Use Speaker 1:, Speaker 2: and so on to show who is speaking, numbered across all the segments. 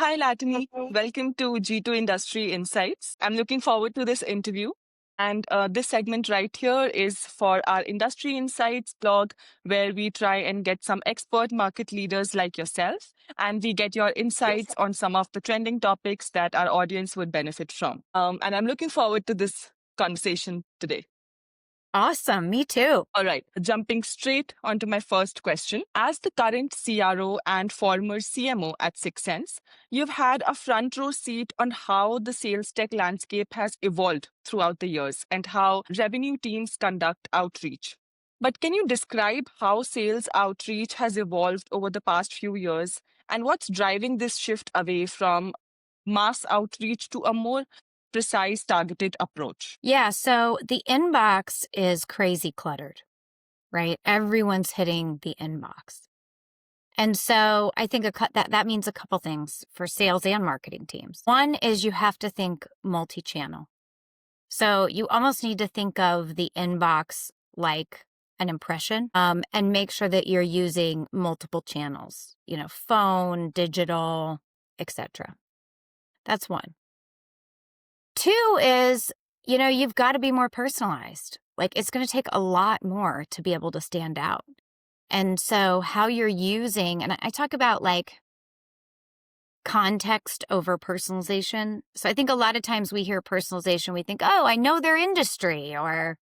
Speaker 1: Hi, Latane. Welcome to G2 Industry Insights. I'm looking forward to this interview. And this segment right here is for our Industry Insights blog, where we try and get some expert market leaders like yourself, and we get your insights on some of the trending topics that our audience would benefit from. And I'm looking forward to this conversation today.
Speaker 2: Awesome. Me too.
Speaker 1: All right, jumping straight onto my first question. As the current CRO and former CMO at 6Sense, you've had a front row seat on how the sales tech landscape has evolved throughout the years and how revenue teams conduct outreach. But can you describe how sales outreach has evolved over the past few years and what's driving this shift away from mass outreach to a more precise, targeted approach?
Speaker 2: Yeah. So the inbox is crazy cluttered, right? Everyone's hitting the inbox. And so I think that means a couple things for sales and marketing teams. One is you have to think multi-channel. So you almost need to think of the inbox like an impression, and make sure that you're using multiple channels, phone, digital, etc. That's one. Two is, you've got to be more personalized. Like it's going to take a lot more to be able to stand out. And so how you're using, and I talk about like context over personalization. So I think a lot of times we hear personalization, we think, oh, I know their industry, or,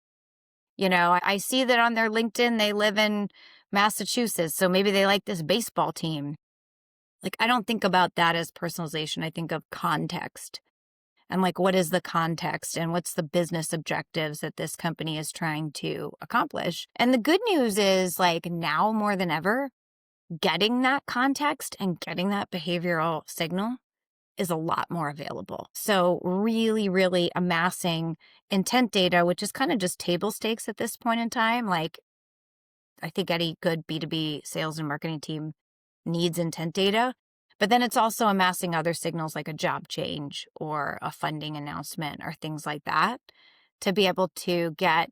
Speaker 2: I see that on their LinkedIn, they live in Massachusetts. So maybe they like this baseball team. Like, I don't think about that as personalization. I think of context. And like, what is the context and what's the business objectives that this company is trying to accomplish? And the good news is like now more than ever, getting that context and getting that behavioral signal is a lot more available. So really, really amassing intent data, which is kind of just table stakes at this point in time. Like I think any good B2B sales and marketing team needs intent data. But then it's also amassing other signals like a job change or a funding announcement or things like that to be able to get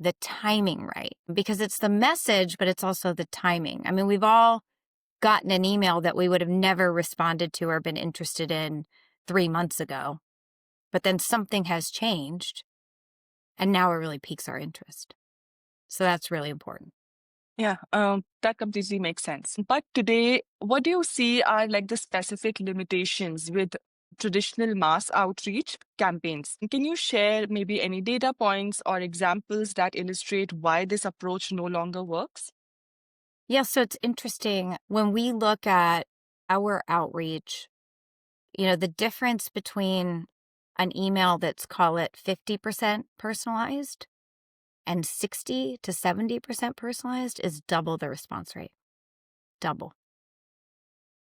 Speaker 2: the timing right. Because it's the message, but it's also the timing. I mean, we've all gotten an email that we would have never responded to or been interested in 3 months ago. But then something has changed and now it really piques our interest. So that's really important.
Speaker 1: Yeah, that completely makes sense. But today, what do you see are like the specific limitations with traditional mass outreach campaigns? Can you share maybe any data points or examples that illustrate why this approach no longer works?
Speaker 2: Yeah, so it's interesting when we look at our outreach, the difference between an email that's, call it 50% personalized and 60 to 70% personalized is double the response rate. Double.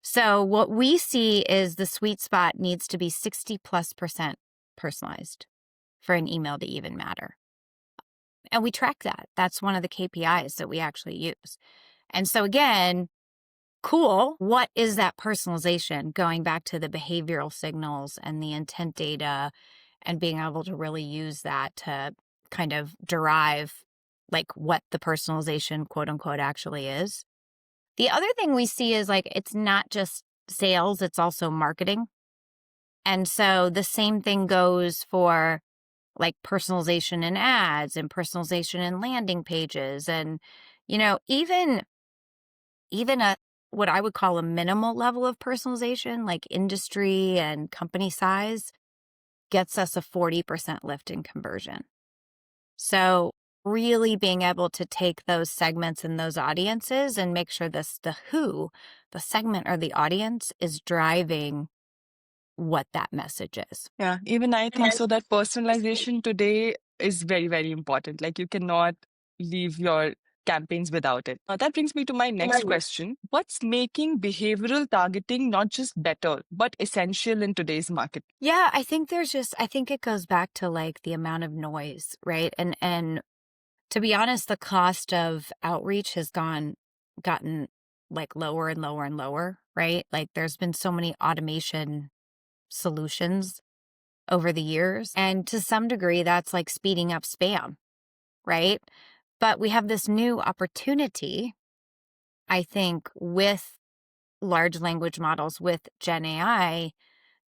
Speaker 2: So what we see is the sweet spot needs to be 60+% personalized for an email to even matter. And we track that. That's one of the KPIs that we actually use. And so again, cool. What is that personalization? Going back to the behavioral signals and the intent data and being able to really use that to kind of derive like what the personalization quote unquote actually is. The other thing we see is like, it's not just sales, it's also marketing. And so the same thing goes for like personalization in ads and personalization in landing pages. And, even a what I would call a minimal level of personalization, like industry and company size, gets us a 40% lift in conversion. So really being able to take those segments and those audiences and make sure the segment or the audience is driving what that message is.
Speaker 1: Yeah, even I think so that personalization today is very, very important. Like you cannot leave your campaigns without it. That brings me to my next question. What's making behavioral targeting not just better, but essential in today's market?
Speaker 2: Yeah, I think it goes back to like the amount of noise, right? And to be honest, the cost of outreach has gotten like lower and lower and lower, right? Like there's been so many automation solutions over the years. And to some degree, that's like speeding up spam, right? But we have this new opportunity, I think, with large language models with Gen AI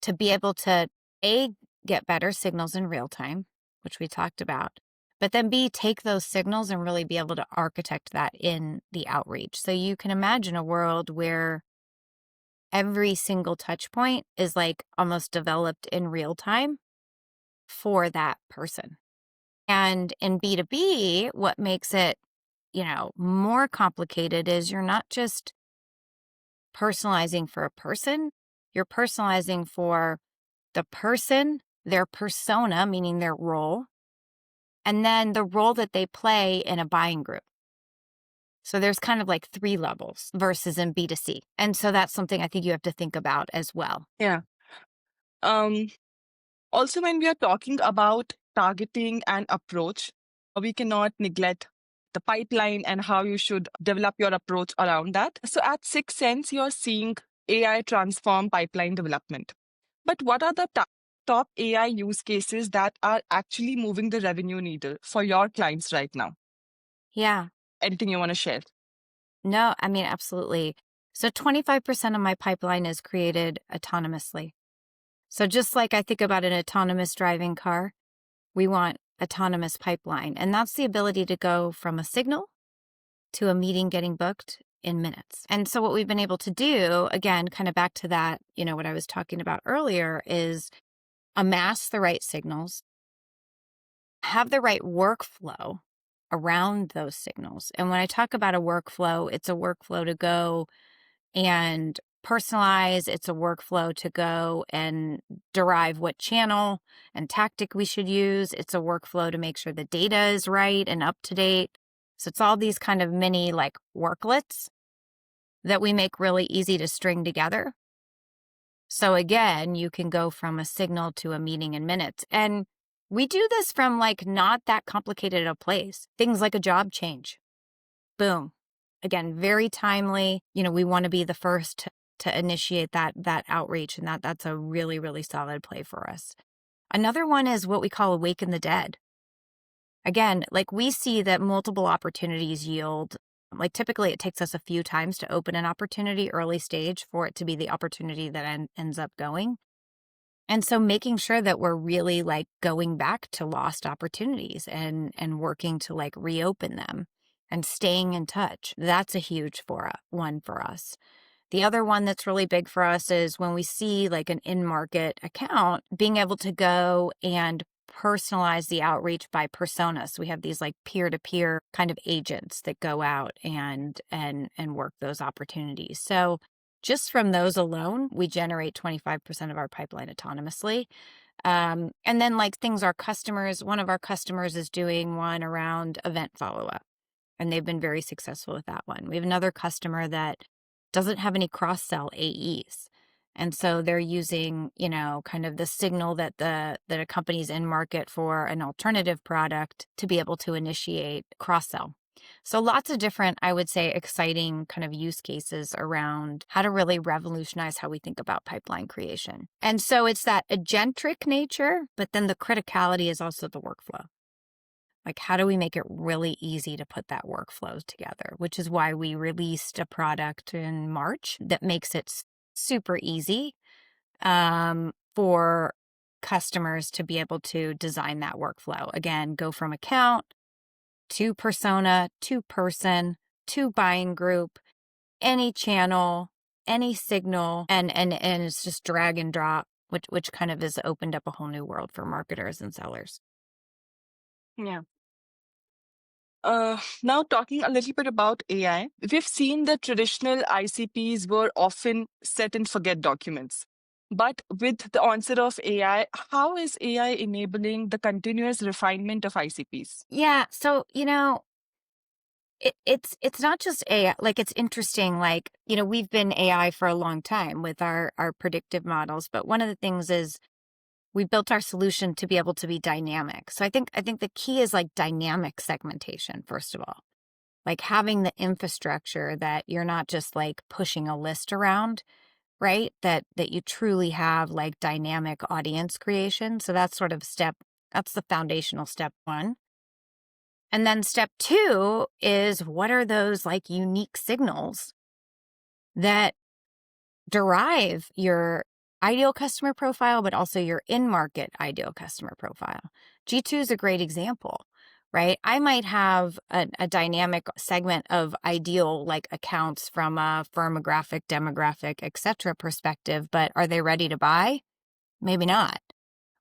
Speaker 2: to be able to A, get better signals in real time, which we talked about, but then B, take those signals and really be able to architect that in the outreach. So you can imagine a world where every single touch point is like almost developed in real time for that person. And in B2B, what makes it, more complicated is you're not just personalizing for a person, you're personalizing for the person, their persona, meaning their role, and then the role that they play in a buying group. So there's kind of like 3 levels versus in B2C. And so that's something I think you have to think about as well.
Speaker 1: Yeah. Um, Also, when we are talking about targeting and approach, we cannot neglect the pipeline and how you should develop your approach around that. So at 6Sense, you're seeing AI transform pipeline development. But what are the top AI use cases that are actually moving the revenue needle for your clients right now?
Speaker 2: Yeah.
Speaker 1: Anything you want to share?
Speaker 2: No, I mean, absolutely. So 25% of my pipeline is created autonomously. So just like I think about an autonomous driving car, we want autonomous pipeline. And that's the ability to go from a signal to a meeting getting booked in minutes. And so what we've been able to do, again, kind of back to that, what I was talking about earlier, is amass the right signals, have the right workflow around those signals. And when I talk about a workflow, it's a workflow to go and personalize. It's a workflow to go and derive what channel and tactic we should use. It's a workflow to make sure the data is right and up to date. So it's all these kind of mini like worklets that we make really easy to string together. So again, you can go from a signal to a meeting in minutes. And we do this from like not that complicated a place. Things like a job change. Boom. Again, very timely. We want to be the first to initiate that outreach, and that's a really, really solid play for us. Another one is what we call awaken the dead. Again, like we see that multiple opportunities yield, like typically it takes us a few times to open an opportunity early stage for it to be the opportunity that ends up going. And so making sure that we're really like going back to lost opportunities and working to like reopen them and staying in touch. That's a huge one for us. The other one that's really big for us is when we see like an in-market account, being able to go and personalize the outreach by persona. So we have these like peer-to-peer kind of agents that go out and work those opportunities. So just from those alone, we generate 25% of our pipeline autonomously. And then like things one of our customers is doing one around event follow-up, and they've been very successful with that one. We have another customer that doesn't have any cross-sell AEs. And so they're using, kind of the signal that a company's in market for an alternative product to be able to initiate cross-sell. So lots of different, I would say, exciting kind of use cases around how to really revolutionize how we think about pipeline creation. And so it's that agentic nature, but then the criticality is also the workflow. Like, how do we make it really easy to put that workflow together? Which is why we released a product in March that makes it super easy for customers to be able to design that workflow. Again, go from account to persona, to person, to buying group, any channel, any signal, and it's just drag and drop, which kind of has opened up a whole new world for marketers and sellers.
Speaker 1: Yeah. Now, talking a little bit about AI, we've seen that traditional ICPs were often set and forget documents. But with the onset of AI, how is AI enabling the continuous refinement of ICPs?
Speaker 2: Yeah, so it's not just AI. Like it's interesting. Like we've been AI for a long time with our predictive models, but one of the things is we built our solution to be able to be dynamic. So I think the key is like dynamic segmentation, first of all. Like having the infrastructure that you're not just like pushing a list around, right? That you truly have like dynamic audience creation. So that's that's the foundational step one. And then step two is what are those like unique signals that derive your ideal customer profile, but also your in-market ideal customer profile. G2 is a great example, right? I might have a dynamic segment of ideal like accounts from a firmographic, demographic, etc. perspective, but are they ready to buy? Maybe not.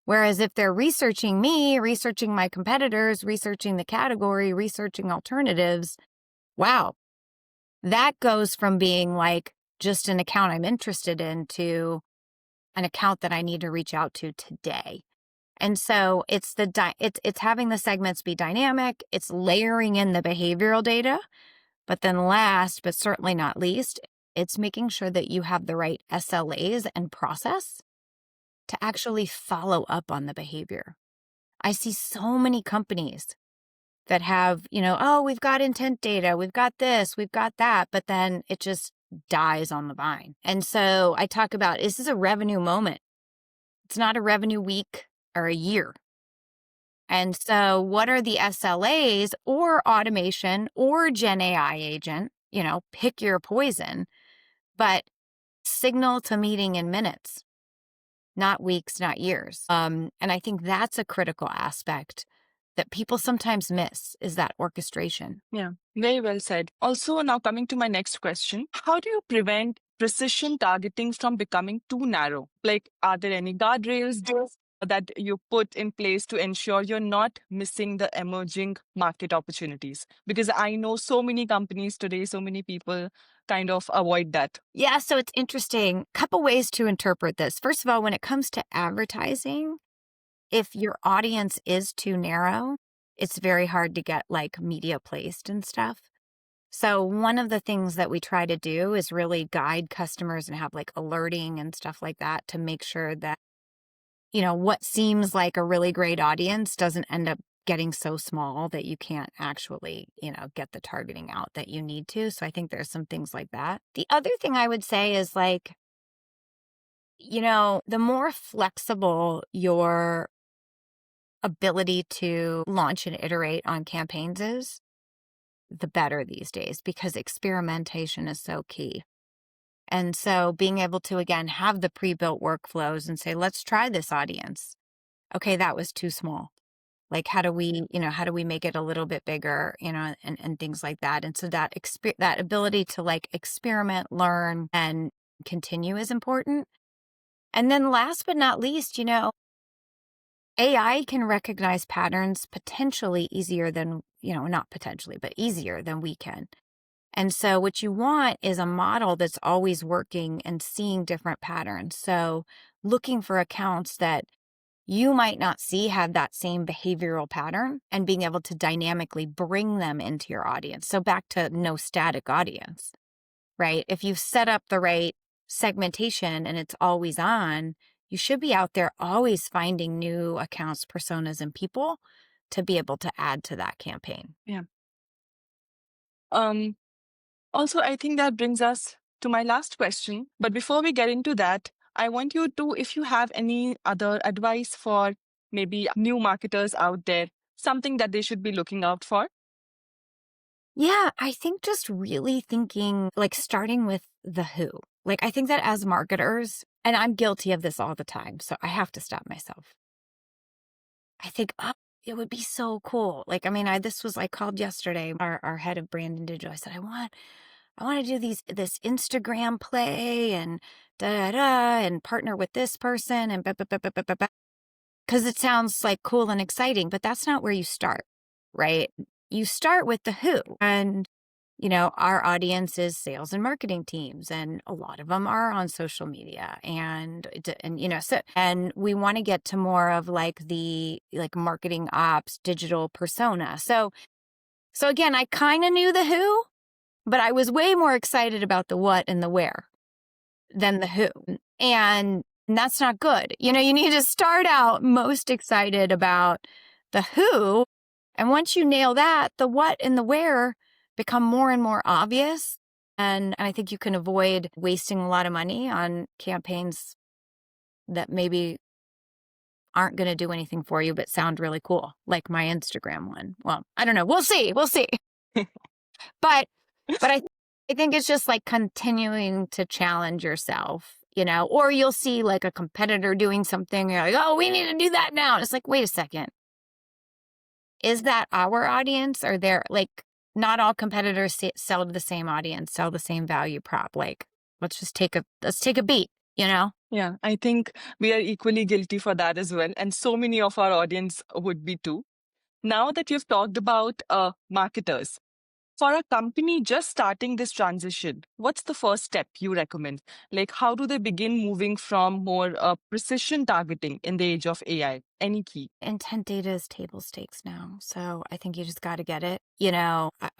Speaker 2: Whereas if they're researching me, researching my competitors, researching the category, researching alternatives, wow, that goes from being like just an account I'm interested in to an account that I need to reach out to today. And so it's it's having the segments be dynamic, it's layering in the behavioral data, but then last but certainly not least, it's making sure that you have the right SLAs and process to actually follow up on the behavior. I see so many companies that have, oh, we've got intent data, we've got this, we've got that, but then it just dies on the vine. And so I talk about this is a revenue moment. It's not a revenue week or a year. And so what are the SLAs or automation or Gen AI agent, pick your poison, but signal to meeting in minutes, not weeks, not years. And I think that's a critical aspect that people sometimes miss is that orchestration.
Speaker 1: Yeah, very well said. Also, now coming to my next question, how do you prevent precision targeting from becoming too narrow? Like, are there any guardrails that you put in place to ensure you're not missing the emerging market opportunities? Because I know so many companies today, so many people kind of avoid that.
Speaker 2: Yeah, so it's interesting. Couple ways to interpret this. First of all, when it comes to advertising, if your audience is too narrow, it's very hard to get like media placed and stuff. So one of the things that we try to do is really guide customers and have like alerting and stuff like that to make sure that, what seems like a really great audience doesn't end up getting so small that you can't actually, get the targeting out that you need to. So I think there's some things like that. The other thing I would say is like, the more flexible your ability to launch and iterate on campaigns is, the better these days because experimentation is so key. And so being able to, again, have the pre-built workflows and say, let's try this audience. Okay, that was too small. Like, how do we make it a little bit bigger, and things like that. And so that that ability to like experiment, learn, and continue is important. And then last but not least, AI can recognize patterns potentially easier than, not potentially, but easier than we can. And so what you want is a model that's always working and seeing different patterns. So looking for accounts that you might not see have that same behavioral pattern and being able to dynamically bring them into your audience. So back to no static audience, right? If you've set up the right segmentation and it's always on, you should be out there always finding new accounts, personas, and people to be able to add to that campaign.
Speaker 1: Yeah. Also, I think that brings us to my last question. But before we get into that, I want you to, if you have any other advice for maybe new marketers out there, something that they should be looking out for.
Speaker 2: Yeah, I think just really thinking, like starting with the who. Like, I think that as marketers, and I'm guilty of this all the time, so I have to stop myself. I think, oh, it would be so cool. Like, I mean, this was I called yesterday, our head of brand and digital. I said, I want to do this Instagram play and da da da and partner with this person and because it sounds like cool and exciting, but that's not where you start, right? You start with the who. And, our audience is sales and marketing teams, and a lot of them are on social media. And we want to get to more of like the like marketing ops, digital persona. So again, I kind of knew the who, but I was way more excited about the what and the where than the who. And that's not good. You need to start out most excited about the who. And once you nail that, the what and the where become more and more obvious. And I think you can avoid wasting a lot of money on campaigns that maybe aren't going to do anything for you, but sound really cool, like my Instagram one. Well, I don't know. We'll see. But I I think it's just like continuing to challenge yourself, or you'll see like a competitor doing something. You're like, oh, we need to do that now. And it's like, wait a second. Is that our audience? Or they're like, not all competitors sell to the same audience, sell the same value prop. Like, let's take a beat,
Speaker 1: Yeah, I think we are equally guilty for that as well. And so many of our audience would be too. Now that you've talked about marketers, for a company just starting this transition, what's the first step you recommend? Like, how do they begin moving from more precision targeting in the age of AI? Any key?
Speaker 2: Intent data is table stakes now. So I think you just got to get it.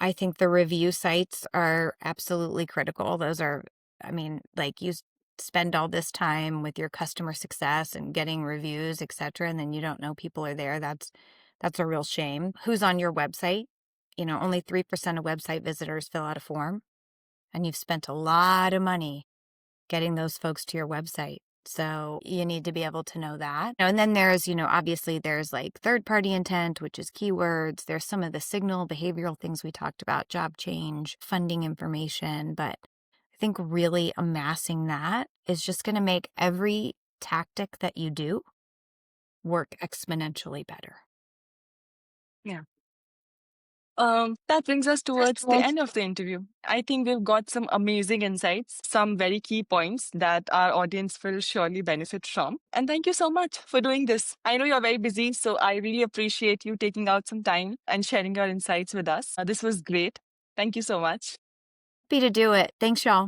Speaker 2: I think the review sites are absolutely critical. Those are, I mean, like spend all this time with your customer success and getting reviews, et cetera, and then you don't know people are there. That's a real shame. Who's on your website? Only 3% of website visitors fill out a form, and you've spent a lot of money getting those folks to your website. So you need to be able to know that. And then there's, obviously there's like third-party intent, which is keywords. There's some of the signal behavioral things we talked about, job change, funding information. But I think really amassing that is just going to make every tactic that you do work exponentially better.
Speaker 1: Yeah. That brings us towards the end of the interview. I think we've got some amazing insights, some very key points that our audience will surely benefit from. And thank you so much for doing this. I know you're very busy, so I really appreciate you taking out some time and sharing your insights with us. This was great. Thank you so much.
Speaker 2: Happy to do it. Thanks, y'all.